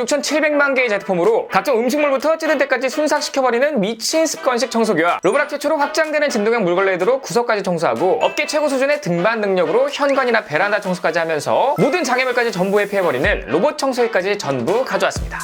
6,700만 개의 제품으로 각종 음식물부터 찌든 때까지 순삭시켜버리는 미친 습관식 청소기와 로보락 최초로 확장되는 진동형 물걸레드로 구석까지 청소하고 업계 최고 수준의 등반 능력으로 현관이나 베란다 청소까지 하면서 모든 장애물까지 전부 회피해버리는 로봇 청소기까지 전부 가져왔습니다.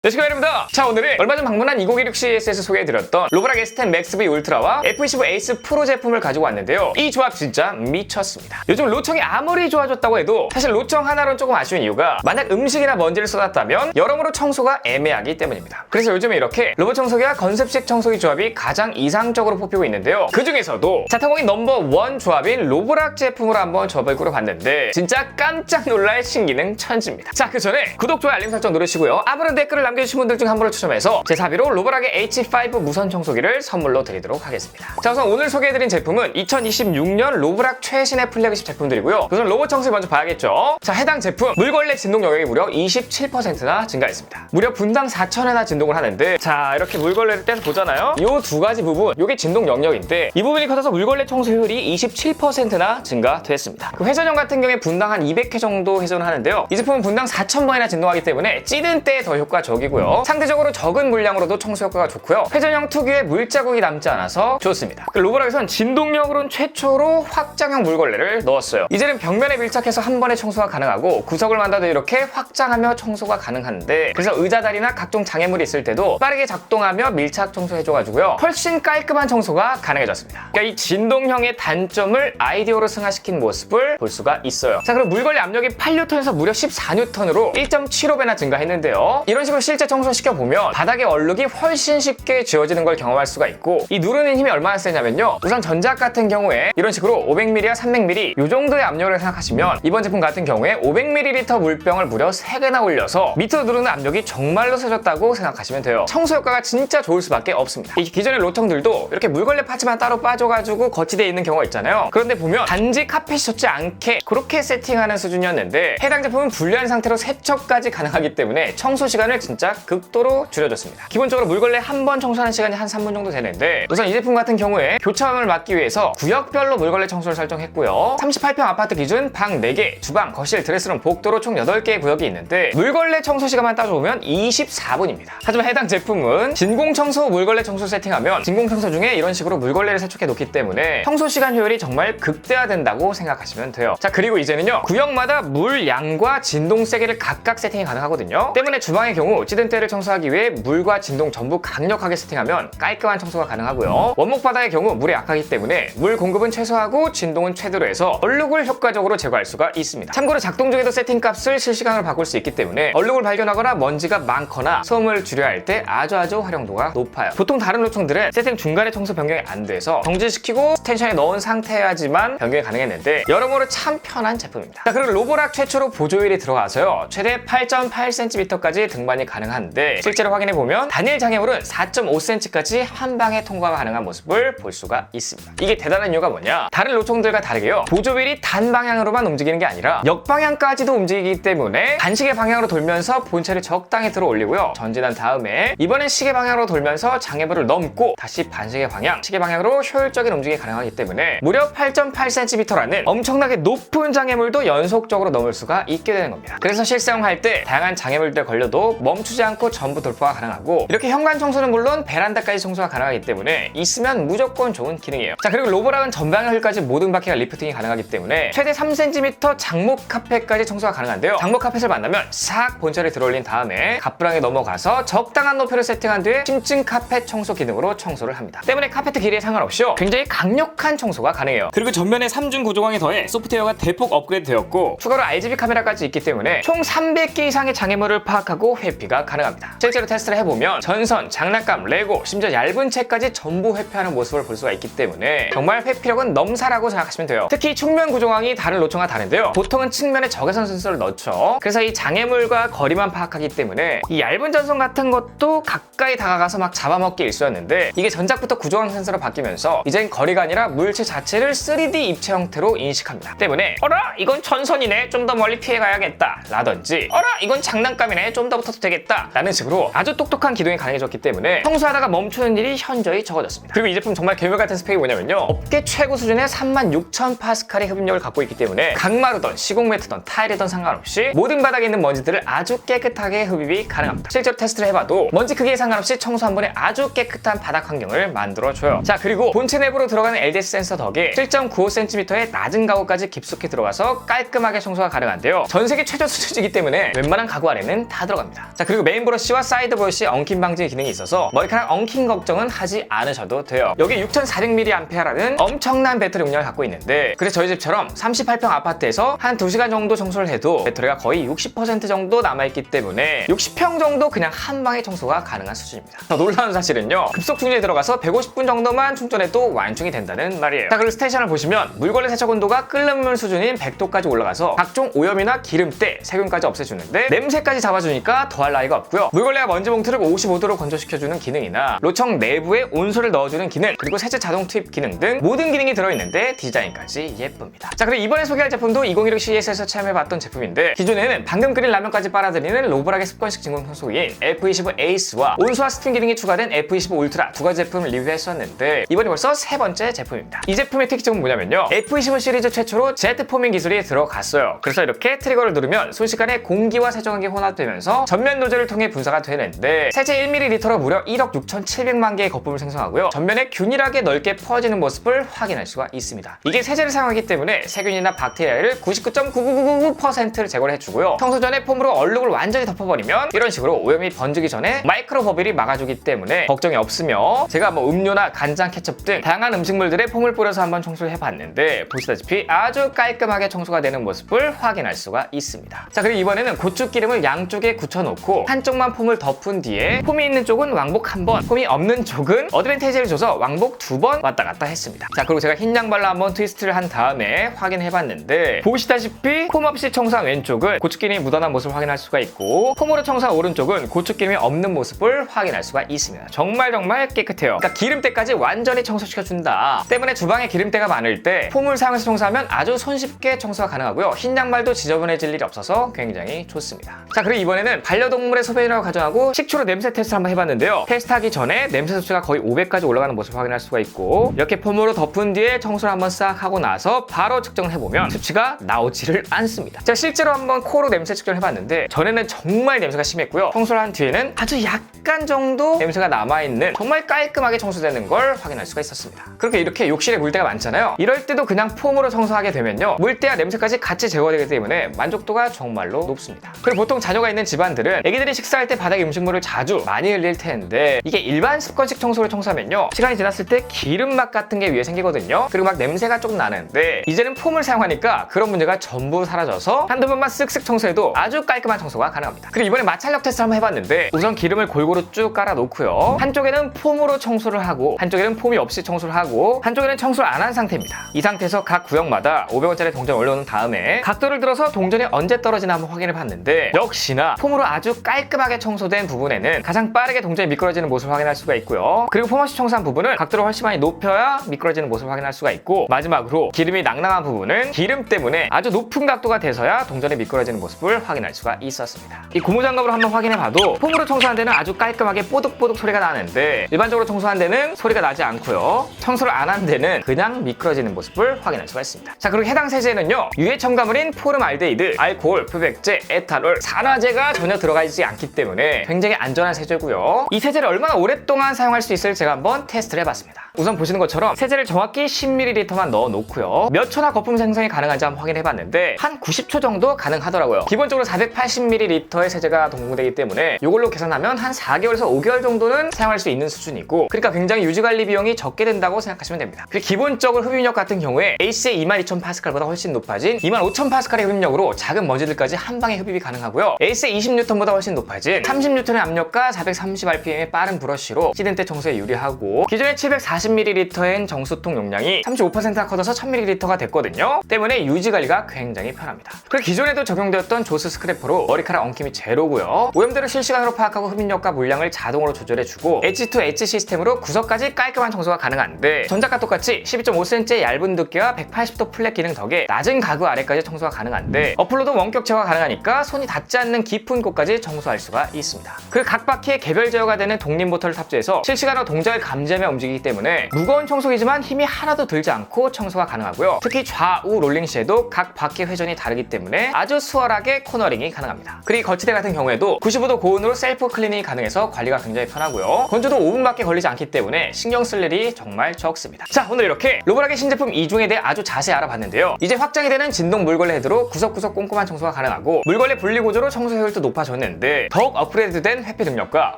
네, 시간입니다. 자, 오늘은 얼마 전 방문한 2016 CES에서 소개해드렸던 로보락 S10 Max V 울트라와 F25 에이스 프로 제품을 가지고 왔는데요. 이 조합 진짜 미쳤습니다. 요즘 로청이 아무리 좋아졌다고 해도 사실 로청 하나로는 조금 아쉬운 이유가 만약 음식이나 먼지를 쏟았다면 여러모로 청소가 애매하기 때문입니다. 그래서 요즘에 이렇게 로봇 청소기와 건습식 청소기 조합이 가장 이상적으로 뽑히고 있는데요. 그 중에서도 자타공인 넘버1 조합인 로보락 제품으로 한번 조합을 꾸려봤는데 진짜 깜짝 놀랄 신기능 천지입니다. 자, 그 전에 구독, 좋아요, 알림 설정 누르시고요. 아무런 댓글을 남겨주신 분들 중 한 분을 추첨해서 제 사비로 로보락의 H5 무선 청소기를 선물로 드리도록 하겠습니다. 자, 우선 오늘 소개해드린 제품은 2026년 로보락 최신의 플래그십 제품들이고요. 우선 로봇 청소기 먼저 봐야겠죠. 자, 해당 제품 물걸레 진동 영역이 무려 27%나 증가했습니다. 무려 분당 4,000회나 진동을 하는데, 자, 이렇게 물걸레를 떼서 보잖아요. 이 두 가지 부분, 이게 진동 영역인데 이 부분이 커져서 물걸레 청소 효율이 27%나 증가됐습니다. 그 회전형 같은 경우에 분당 한 200회 정도 회전을 하는데요. 이 제품은 분당 4,000번이나 진동하기 때문에 찌든 때에 더 효과적이고요. 상대적으로 적은 물량으로도 청소 효과가 좋고요. 회전형 특유의 물자국이 남지 않아서 좋습니다. 그 로보락에선 진동력으로는 최초로 확장형 물걸레를 넣었어요. 이제는 벽면에 밀착해서 한 번에 청소가 가능하고 구석을 만나도 이렇게 확장하며 청소가 가능한데, 그래서 의자다리나 각종 장애물이 있을 때도 빠르게 작동하며 밀착 청소해줘가지고요. 훨씬 깔끔한 청소가 가능해졌습니다. 그러니까 이 진동형의 단점을 아이디어로 승화시킨 모습을 볼 수가 있어요. 자, 그럼 물걸레 압력이 8N에서 무려 14N으로 1.75배나 증가했는데요. 이런 식으로 실제 청소시켜보면 바닥에 얼룩이 훨씬 쉽게 지워지는 걸 경험할 수가 있고, 이 누르는 힘이 얼마나 세냐면요. 우선 전작 같은 경우에 이런 식으로 500ml와 300ml 이 정도의 압력을 생각하시면 이번 제품 같은 경우에 500ml 물병을 무려 3개나 올려서 밑으로 누르는 압력이 정말로 세졌다고 생각하시면 돼요. 청소 효과가 진짜 좋을 수밖에 없습니다. 이 기존의 로청들도 이렇게 물걸레 파츠만 따로 빠져가지고 거치되어 있는 경우가 있잖아요. 그런데 보면 단지 카펫이 젖지 않게 그렇게 세팅하는 수준이었는데 해당 제품은 분리한 상태로 세척까지 가능하기 때문에 청소 시간을 진짜 극도로 줄여줬습니다. 기본적으로 물걸레 한 번 청소하는 시간이 한 3분 정도 되는데, 우선 이 제품 같은 경우에 교차감을 막기 위해서 구역별로 물걸레 청소를 설정했고요. 38평 아파트 기준 방 4개, 주방, 거실, 드레스룸, 복도로 총 8개의 구역이 있는데 물걸레 청소 시간만 따져보면 24분입니다. 하지만 해당 제품은 진공청소 물걸레 청소 세팅하면 진공청소 중에 이런 식으로 물걸레를 세척해 놓기 때문에 청소 시간 효율이 정말 극대화된다고 생각하시면 돼요. 자, 그리고 이제는요, 구역마다 물 양과 진동 세기를 각각 세팅이 가능하거든요. 때문에 주방의 경우 찌든 때를 청소하기 위해 물과 진동 전부 강력하게 세팅하면 깔끔한 청소가 가능하고요. 원목 바닥의 경우 물에 약하기 때문에 물 공급은 최소화하고 진동은 최대로 해서 얼룩을 효과적으로 제거할 수가 있습니다. 참고로 작동 중에도 세팅 값을 실시간으로 바꿀 수 있기 때문에 얼룩을 발견하거나 먼지가 많거나 소음을 줄여야 할 때 아주 활용도가 높아요. 보통 다른 로청들은 세팅 중간에 청소 변경이 안 돼서 정지시키고 스텐션에 넣은 상태여야지만 변경이 가능했는데 여러모로 참 편한 제품입니다. 자, 그리고 로보락 최초로 보조휠이 들어가서요, 최대 8.8cm까지 등반이 가능한데 실제로 확인해보면 단일 장애물은 4.5cm까지 한 방에 통과가 가능한 모습을 볼 수가 있습니다. 이게 대단한 이유가 뭐냐, 다른 로청들과 다르게요, 보조휠이 단방향으로만 움직이는 게 아니라 역방향까지도 움직이기 때문에 반시계 방향으로 돌면서 본체를 적당히 들어 올리고요, 전진한 다음에 이번엔 시계 방향으로 돌면서 장애물을 넘고 다시 반시계 방향, 시계 방향으로 효율적인 움직임이 가능하기 때문에 무려 8.8cm라는 엄청나게 높은 장애물도 연속적으로 넘을 수가 있게 되는 겁니다. 그래서 실사용할 때 다양한 장애물들에 걸려도 멈추지 않고 전부 돌파가 가능하고, 이렇게 현관 청소는 물론 베란다까지 청소가 가능하기 때문에 있으면 무조건 좋은 기능이에요. 자, 그리고 로보락은 전방향까지 모든 바퀴가 리프팅이 가능하기 때문에 최대 3cm 장목 카펫까지 청소가 가능한데요. 장목 카펫을 만나면 싹 본체를 들어올린 다음에 갑부랑에 넘어가서 적당한 높이를 세팅한 뒤에 심층 카펫 청소 기능으로 청소를 합니다. 때문에 카페트 길이에 상관없이요, 굉장히 강력한 청소가 가능해요. 그리고 전면에 3중 구조광에 더해 소프트웨어가 대폭 업그레이드 되었고 추가로 RGB 카메라까지 있기 때문에 총 300개 이상의 장애물을 파악하고 회피가 가능합니다. 실제로 테스트를 해보면 전선, 장난감, 레고, 심지어 얇은 책까지 전부 회피하는 모습을 볼 수가 있기 때문에 정말 회피력은 넘사라고 생각하시면 돼요. 특히 측면 구조광이 다른 로청과 다른데요, 보통은 측면에 적외선 센서를 넣죠. 그래서 이 장애물과 거리만 파악하기 때문에 이 얇은 전선 같은 것도 가까이 다가가서 막 잡아먹기 일쑤였는데, 이게 전작부터 구조광 센서로 바뀌면서 이젠 거리가 아니라 물체 자체를 3D 입체 형태로 인식합니다. 때문에 어라? 이건 전선이네, 좀 더 멀리 피해가야겠다 라든지 어라? 이건 장난감이네, 좀 더 붙어도 되겠다 하겠다 라는 식으로 아주 똑똑한 기동이 가능해졌기 때문에 청소하다가 멈추는 일이 현저히 적어졌습니다. 그리고 이 제품 정말 괴물같은 스펙이 뭐냐면요, 업계 최고 수준의 36,000파스칼의 흡입력을 갖고 있기 때문에 강마루던 시공 매트던 타일이던 상관없이 모든 바닥에 있는 먼지들을 아주 깨끗하게 흡입이 가능합니다. 실제로 테스트를 해봐도 먼지 크기에 상관없이 청소 한 번에 아주 깨끗한 바닥 환경을 만들어줘요. 자, 그리고 본체 내부로 들어가는 LDS 센서 덕에 7.95cm의 낮은 가구까지 깊숙이 들어가서 깔끔하게 청소가 가능한데요, 전세계 최저 수준이기 때문에 웬만한 가구 안에는 다 들어갑니다. 자, 그리고 메인 브러쉬와 사이드 브러쉬 엉킴 방지 기능이 있어서 머리카락 엉킨 걱정은 하지 않으셔도 돼요. 여기 6400mAh라는 엄청난 배터리 용량을 갖고 있는데, 그래서 저희 집처럼 38평 아파트에서 한 2시간 정도 청소를 해도 배터리가 거의 60% 정도 남아있기 때문에 60평 정도 그냥 한 방에 청소가 가능한 수준입니다. 더 놀라운 사실은요, 급속 충전에 들어가서 150분 정도만 충전해도 완충이 된다는 말이에요. 자, 그리고 스테이션을 보시면 물걸레 세척 온도가 끓는 물 수준인 100도까지 올라가서 각종 오염이나 기름때, 세균까지 없애주는데 냄새까지 잡아주니까 더할 나위가 없고요. 물걸레가 먼지 봉투를 55도로 건조시켜주는 기능이나 로청 내부에 온수를 넣어주는 기능, 그리고 세제 자동 투입 기능 등 모든 기능이 들어있는데 디자인까지 예쁩니다. 자, 그리고 이번에 소개할 제품도 2016 CES에서 체험해봤던 제품인데, 기존에는 방금 끓인 라면까지 빨아들이는 로브락의 습관식 진공 청소기인 F25 에이스와 온수와 스팀 기능이 추가된 F25 울트라 두 가지 제품을 리뷰했었는데, 이번이 벌써 세 번째 제품입니다. 이 제품의 특징은 뭐냐면요, F25 시리즈 최초로 제트 포밍 기술이 들어갔어요. 그래서 이렇게 트리거를 누르면 순식간에 공기와 세정액이 혼합되면서 전면 노즐을 통해 분사가 되는데, 세제 1ml로 무려 1억 6,700만 개의 거품을 생성하고요, 전면에 균일하게 넓게 퍼지는 모습을 확인할 수가 있습니다. 이게 세제를 사용하기 때문에 세균이나 박테리아를 99.9999%를 제거를 해주고요, 청소 전에 폼으로 얼룩을 완전히 덮어버리면 이런 식으로 오염이 번지기 전에 마이크로 버블이 막아주기 때문에 걱정이 없으며, 제가 음료나 간장, 케첩 등 다양한 음식물들에 폼을 뿌려서 한번 청소를 해봤는데 보시다시피 아주 깔끔하게 청소가 되는 모습을 확인할 수가 있습니다. 자, 그리고 이번에는 고추기름을 양쪽에 굳혀놓고 한쪽만 폼을 덮은 뒤에 폼이 있는 쪽은 왕복 한 번, 폼이 없는 쪽은 어드밴티지를 줘서 왕복 2번 왔다 갔다 했습니다. 자, 그리고 제가 흰 양발로 한번 트위스트를 한 다음에 확인해봤는데, 보시다시피 폼 없이 청소한 왼쪽은 고추기름이 묻어난 모습을 확인할 수가 있고, 폼으로 청소한 오른쪽은 고추기름이 없는 모습을 확인할 수가 있습니다. 정말 깨끗해요. 그러니까 기름때까지 완전히 청소시켜준다 때문에 주방에 기름때가 많을 때 폼을 사용해서 청소하면 아주 손쉽게 청소가 가능하고요, 흰 양말도 지저분해질 일이 없어서 굉장히 좋습니다. 자, 그리고 이번에는 반려동물의 소변이라고 가정하고 식초로 냄새 테스트를 한번 해봤는데요, 테스트하기 전에 냄새 수치가 거의 500까지 올라가는 모습을 확인할 수가 있고, 이렇게 폼으로 덮은 뒤에 청소를 한번 싹 하고 나서 바로 측정을 해보면 수치가 나오지를 않습니다. 제가 실제로 한번 코로 냄새 측정을 해봤는데, 전에는 정말 냄새가 심했고요, 청소를 한 뒤에는 아주 약간 정도 냄새가 남아있는 정말 깔끔하게 청소되는 걸 확인할 수가 있었습니다. 그렇게 이렇게 욕실에 물때가 많잖아요. 이럴 때도 그냥 폼으로 청소하게 되면요, 물때와 냄새까지 같이 제거되기 때문에 만족도가 정말로 높습니다. 그리고 보통 자녀가 있는 집안들은 애기들이 식사할 때 바닥에 음식물을 자주 많이 흘릴 텐데, 이게 일반 습관식 청소를 청소하면요, 시간이 지났을 때 기름막 같은 게 위에 생기거든요. 그리고 막 냄새가 조금 나는데, 이제는 폼을 사용하니까 그런 문제가 전부 사라져서 한두 번만 쓱쓱 청소해도 아주 깔끔한 청소가 가능합니다. 그리고 이번에 마찰력 테스트를 한번 해봤는데, 우선 기름을 골고루 쭉 깔아 놓고요, 한쪽에는 폼으로 청소를 하고 한쪽에는 폼이 없이 청소를 하고 한쪽에는 청소를 안 한 상태입니다. 이 상태에서 각 구역마다 500원짜리 동전을 올려놓은 다음에 각도를 들어서 동전이 언제 떨어지나 한번 확인해 봤는데, 역시나 폼으로 아주 깔끔하게 청소된 부분에는 가장 빠르게 동전이 미끄러지는 모습을 확인할 수가 있고요, 그리고 폼 없이 청소한 부분은 각도를 훨씬 많이 높여야 미끄러지는 모습을 확인할 수가 있고, 마지막으로 기름이 낭낭한 부분은 기름 때문에 아주 높은 각도가 돼서야 동전이 미끄러지는 모습을 확인할 수가 있었습니다. 이 고무장갑으로 한번 확인해봐도 폼으로 청소한 데는 아주 깔끔하게 뽀득뽀득 소리가 나는데, 일반적으로 청소한 데는 소리가 나지 않고요, 청소를 안 한 데는 그냥 미끄러지는 모습을 확인할 수가 있습니다. 자, 그리고 해당 세제는요, 유해 첨가물인 포름알데히드, 알코올, 표백제, 에탄올, 산화제가 전혀 들어가 있지 않기 때문에 굉장히 안전한 세제고요, 이 세제를 얼마나 오랫동안 사용할 수 있을지 제가 한번 테스트를 해봤습니다. 우선 보시는 것처럼 세제를 정확히 10ml만 넣어 놓고요, 몇 초나 거품 생성이 가능한지 한번 확인해봤는데 한 90초 정도 가능하더라고요. 기본적으로 480ml의 세제가 동봉되기 때문에 이걸로 계산하면 한 4개월에서 5개월 정도는 사용할 수 있는 수준이고, 그러니까 굉장히 유지관리 비용이 적게 된다고 생각하시면 됩니다. 그리고 기본적으로 흡입력 같은 경우에 에이스의 22,000파스칼보다 훨씬 높아진 25,000파스칼의 흡입력으로 작은 먼지들까지 한 방에 흡입이 가능하고요, 에이스의 20N보다 훨씬 높아진 30N의 압력과 430rpm의 빠른 브러쉬로 시든 때 청소에 유리하고, 기존의 740 40ml인 정수통 용량이 35%나 커져서 1000ml가 됐거든요. 때문에 유지관리가 굉장히 편합니다. 그리고 기존에도 적용되었던 조스 스크래퍼로 머리카락 엉킴이 제로고요. 오염도를 실시간으로 파악하고 흡입력과 물량을 자동으로 조절해주고 엣지 투 엣지 시스템으로 구석까지 깔끔한 청소가 가능한데 전작과 똑같이 12.5cm의 얇은 두께와 180도 플랫 기능 덕에 낮은 가구 아래까지 청소가 가능한데 어플로도 원격 제어가 가능하니까 손이 닿지 않는 깊은 곳까지 청소할 수가 있습니다. 그 각 바퀴에 개별 제어가 되는 독립 모터를 탑재해서 실시간으로 동작을 감지하며 움직이기 때문에 무거운 청소기지만 힘이 하나도 들지 않고 청소가 가능하고요. 특히 좌우 롤링 시에도 각 바퀴 회전이 다르기 때문에 아주 수월하게 코너링이 가능합니다. 그리고 거치대 같은 경우에도 95도 고온으로 셀프 클리닝이 가능해서 관리가 굉장히 편하고요. 건조도 5분밖에 걸리지 않기 때문에 신경 쓸 일이 정말 적습니다. 자, 오늘 이렇게 로브락의 신제품 2종에 대해 아주 자세히 알아봤는데요. 이제 확장이 되는 진동 물걸레 헤드로 구석구석 꼼꼼한 청소가 가능하고 물걸레 분리 구조로 청소 효율도 높아졌는데 더욱 업그레이드된 회피 능력과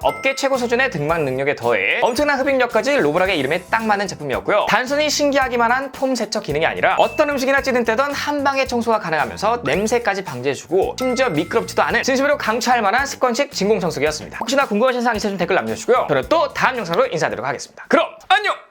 업계 최고 수준의 등반 능력에 더해 엄청난 흡입력까지 로브락의 이름에 딱 맞는 제품이었고요. 단순히 신기하기만 한 폼 세척 기능이 아니라 어떤 음식이나 찌든 때던 한 방에 청소가 가능하면서 냄새까지 방지해주고 심지어 미끄럽지도 않은 진심으로 강추할 만한 습관식 진공 청소기였습니다. 혹시나 궁금하신 사항 있으시면 댓글 남겨주시고요. 저는 또 다음 영상으로 인사드리도록 하겠습니다. 그럼 안녕!